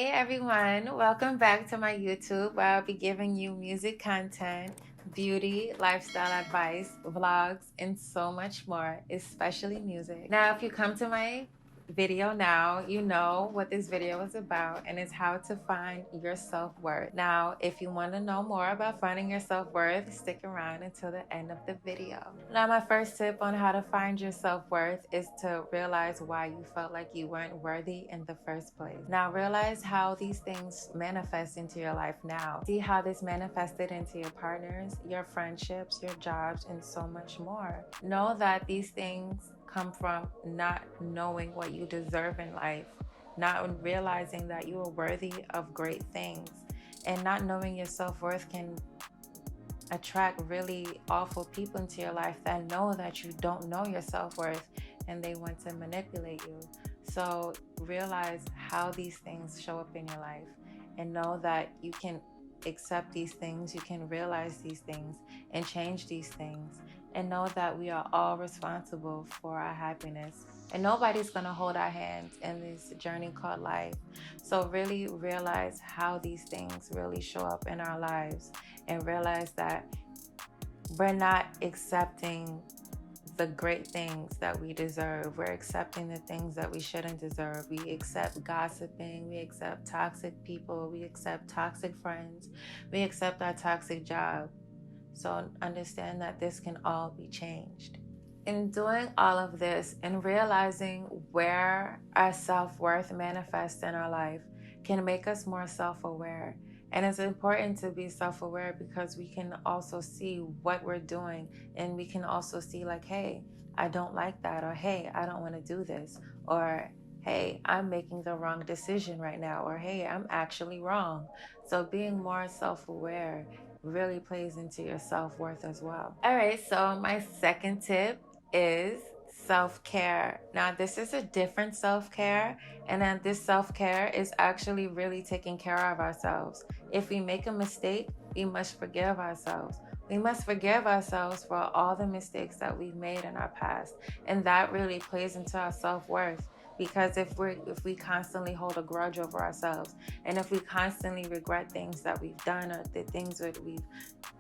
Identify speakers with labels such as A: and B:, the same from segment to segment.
A: Hey everyone, welcome back to my YouTube where I'll be giving you music content, beauty, lifestyle advice, vlogs, and so much more, especially music. Now, if you come to my video now, you know what this video is about, and it's how to find your self-worth. Now, if you want to know more about finding your self-worth, stick around until the end of the video. Now, my first tip on how to find your self-worth is to realize why you felt like you weren't worthy in the first place. Now, realize how these things manifest into your life now. See how this manifested into your partners, your friendships, your jobs, and so much more. Know that these things come from not knowing what you deserve in life, not realizing that you are worthy of great things, and not knowing your self-worth can attract really awful people into your life that know that you don't know your self-worth and they want to manipulate you. So realize how these things show up in your life and know that you can accept these things, you can realize these things and change these things, and know that we are all responsible for our happiness and nobody's going to hold our hands in this journey called life. So really realize how these things really show up in our lives and realize that we're not accepting the great things that we deserve. We're accepting the things that we shouldn't deserve. We accept gossiping, we accept toxic people, we accept toxic friends, we accept our toxic job. So understand that this can all be changed. In doing all of this and realizing where our self-worth manifests in our life can make us more self-aware. And it's important to be self-aware because we can also see what we're doing, and we can also see like, hey, I don't like that, or hey, I don't want to do this, or hey, I'm making the wrong decision right now, or hey, I'm actually wrong. So being more self-aware really plays into your self-worth as well. All right, so my second tip is self-care. Now, this is a different self-care, and then this self-care is actually really taking care of ourselves. If we make a mistake, we must forgive ourselves. We must forgive ourselves for all the mistakes that we've made in our past, and that really plays into our self-worth. Because if we constantly hold a grudge over ourselves, and if we constantly regret things that we've done or the things that we've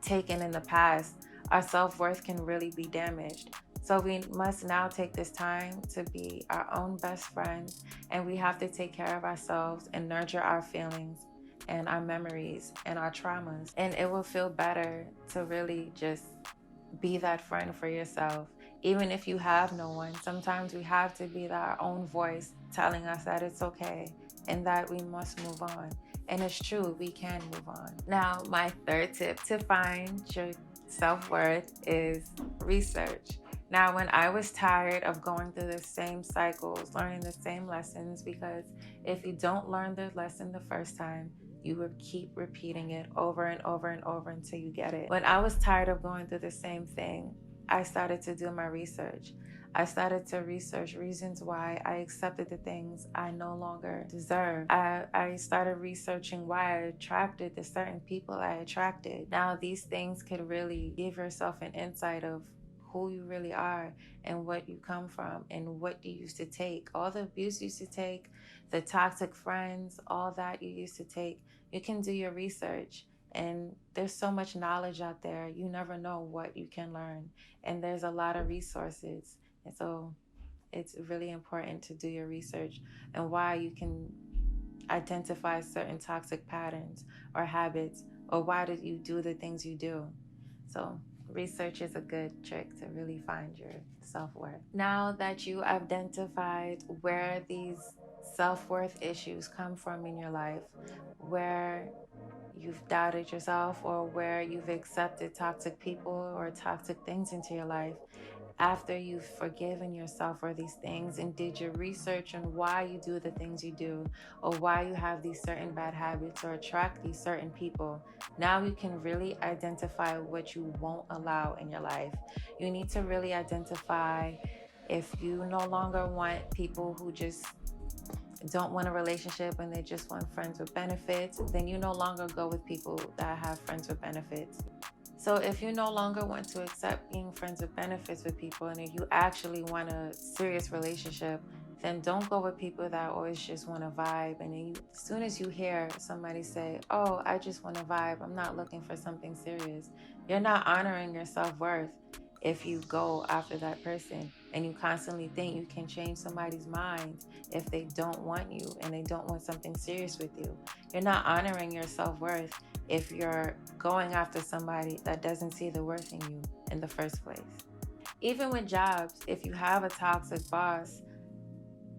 A: taken in the past, our self-worth can really be damaged. So we must now take this time to be our own best friends, and we have to take care of ourselves and nurture our feelings and our memories and our traumas. And it will feel better to really just be that friend for yourself. Even if you have no one, sometimes we have to be our own voice telling us that it's okay and that we must move on. And it's true, we can move on. Now, my third tip to find your self-worth is research. Now, when I was tired of going through the same cycles, learning the same lessons, because if you don't learn the lesson the first time, you will keep repeating it over and over and over until you get it. When I was tired of going through the same thing, I started to do my research. I started to research reasons why I accepted the things I no longer deserve. I started researching why I attracted the certain people I attracted. Now, these things could really give yourself an insight of who you really are and what you come from and what you used to take. All the abuse you used to take, the toxic friends, all that you used to take. You can do your research, and there's so much knowledge out there. You never know what you can learn, and there's a lot of resources. And so it's really important to do your research and why you can identify certain toxic patterns or habits, or why did you do the things you do. So research is a good trick to really find your self-worth. Now that you identified where these self-worth issues come from in your life, where you've doubted yourself or where you've accepted toxic people or toxic things into your life, after you've forgiven yourself for these things and did your research on why you do the things you do, or why you have these certain bad habits or attract these certain people, now you can really identify what you won't allow in your life. You need to really identify if you no longer want people who just don't want a relationship and they just want friends with benefits, then you no longer go with people that have friends with benefits. So if you no longer want to accept being friends with benefits with people, and if you actually want a serious relationship, then don't go with people that always just want to vibe. And then as soon as you hear somebody say, oh, I just want to vibe, I'm not looking for something serious, you're not honoring your self-worth if you go after that person and you constantly think you can change somebody's mind if they don't want you and they don't want something serious with you. You're not honoring your self-worth if you're going after somebody that doesn't see the worth in you in the first place. Even with jobs, if you have a toxic boss,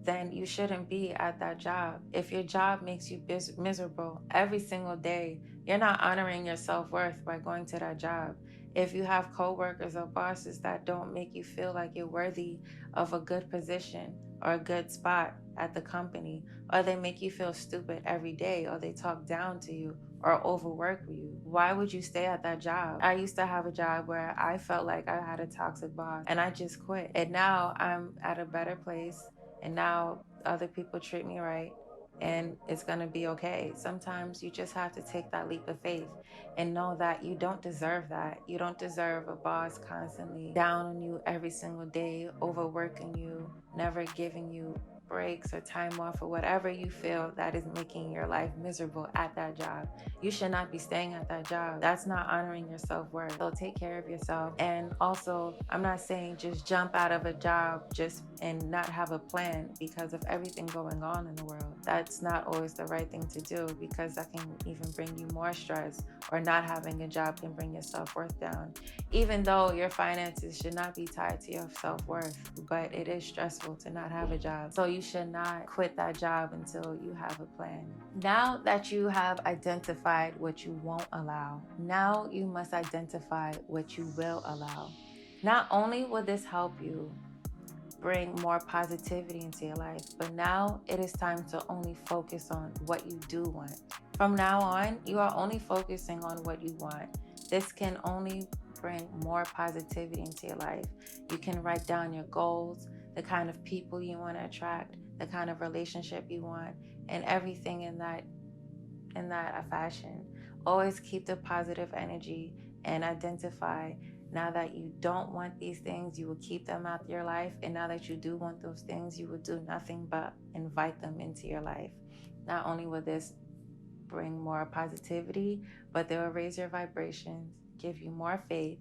A: then you shouldn't be at that job. If your job makes you miserable every single day, you're not honoring your self-worth by going to that job. If you have coworkers or bosses that don't make you feel like you're worthy of a good position or a good spot at the company, or they make you feel stupid every day, or they talk down to you or overwork you, why would you stay at that job? I used to have a job where I felt like I had a toxic boss and I just quit. And now I'm at a better place, and now other people treat me right, and it's gonna be okay. Sometimes you just have to take that leap of faith and know that you don't deserve that. You don't deserve a boss constantly down on you every single day, overworking you, never giving you breaks or time off or whatever you feel that is making your life miserable at that job. You should not be staying at that job. That's not honoring your self-worth. So take care of yourself. And also, I'm not saying just jump out of a job just and not have a plan because of everything going on in the world. That's not always the right thing to do, because that can even bring you more stress, or not having a job can bring your self-worth down. Even though your finances should not be tied to your self-worth, but it is stressful to not have a job. So you should not quit that job until you have a plan. Now that you have identified what you won't allow, now you must identify what you will allow. Not only will this help you bring more positivity into your life, but now it is time to only focus on what you do want. From now on, you are only focusing on what you want. This can only bring more positivity into your life. You can write down your goals, the kind of people you want to attract, the kind of relationship you want, and everything in that fashion. Always keep the positive energy and identify. Now that you don't want these things, you will keep them out of your life. And now that you do want those things, you will do nothing but invite them into your life. Not only will this bring more positivity, but they will raise your vibrations, give you more faith,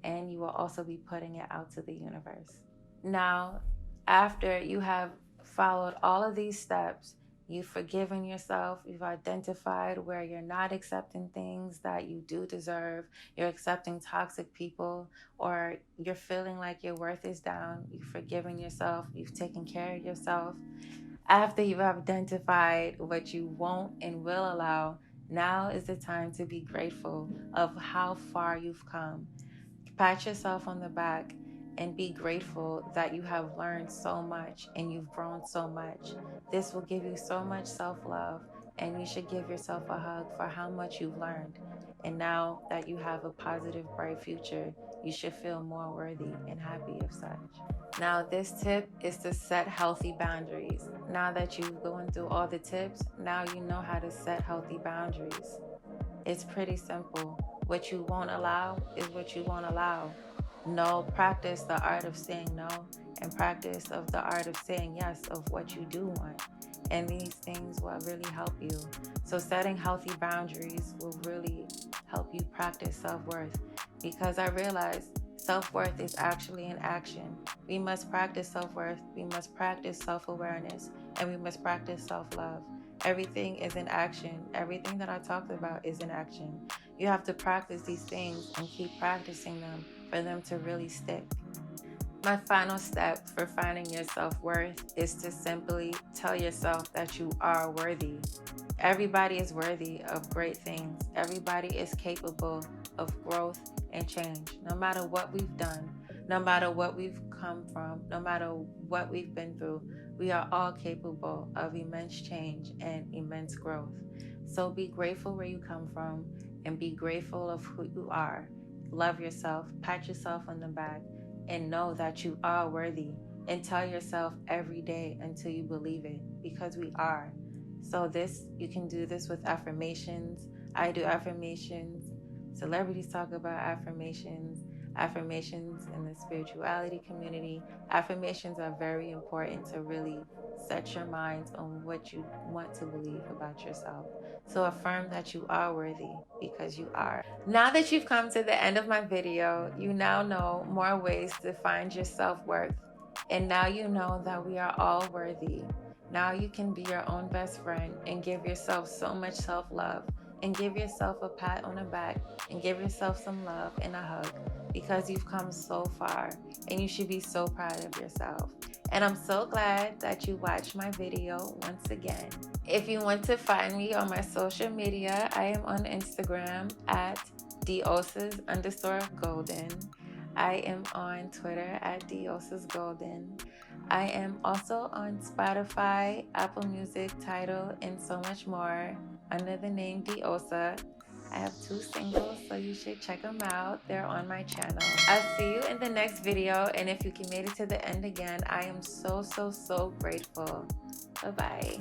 A: and you will also be putting it out to the universe. Now, after you have followed all of these steps, you've forgiven yourself, you've identified where you're not accepting things that you do deserve, you're accepting toxic people, or you're feeling like your worth is down, you've forgiven yourself, you've taken care of yourself. After you've identified what you won't and will allow, now is the time to be grateful of how far you've come. Pat yourself on the back and be grateful that you have learned so much and you've grown so much. This will give you so much self-love, and you should give yourself a hug for how much you've learned. And now that you have a positive, bright future, you should feel more worthy and happy of such. Now, this tip is to set healthy boundaries. Now that you've gone through all the tips, now you know how to set healthy boundaries. It's pretty simple. What you won't allow is what you won't allow. No, practice the art of saying no, and practice of the art of saying yes of what you do want. And these things will really help you. So setting healthy boundaries will really help you practice self-worth, because I realized self-worth is actually an action. We must practice self-worth, we must practice self-awareness, and we must practice self-love. Everything is in action. Everything that I talked about is in action. You have to practice these things and keep practicing them for them to really stick. My final step for finding your self-worth is to simply tell yourself that you are worthy. Everybody is worthy of great things. Everybody is capable of growth and change. No matter what we've done, no matter what we've come from, no matter what we've been through, we are all capable of immense change and immense growth. So be grateful where you come from and be grateful of who you are. Love yourself, pat yourself on the back, and know that you are worthy. And tell yourself every day until you believe it, because we are. So you can do this with affirmations. I do affirmations. Celebrities talk about affirmations. affirmations in the spirituality community. Affirmations are very important to really set your mind on what you want to believe about yourself. So affirm that you are worthy, because you are. Now that you've come to the end of my video, you now know more ways to find your self-worth. And now you know that we are all worthy. Now you can be your own best friend and give yourself so much self-love, and give yourself a pat on the back, and give yourself some love and a hug, because you've come so far and you should be so proud of yourself. And I'm so glad that you watched my video once again. If you want to find me on my social media, I am on Instagram at Diosas_golden. I am on Twitter at diosasgolden. I am also on Spotify, Apple Music, Tidal, and so much more under the name Diosa. I have 2 singles, so you should check them out. They're on my channel. I'll see you in the next video, and if you made it to the end again, I am so, so, so grateful. Bye-bye.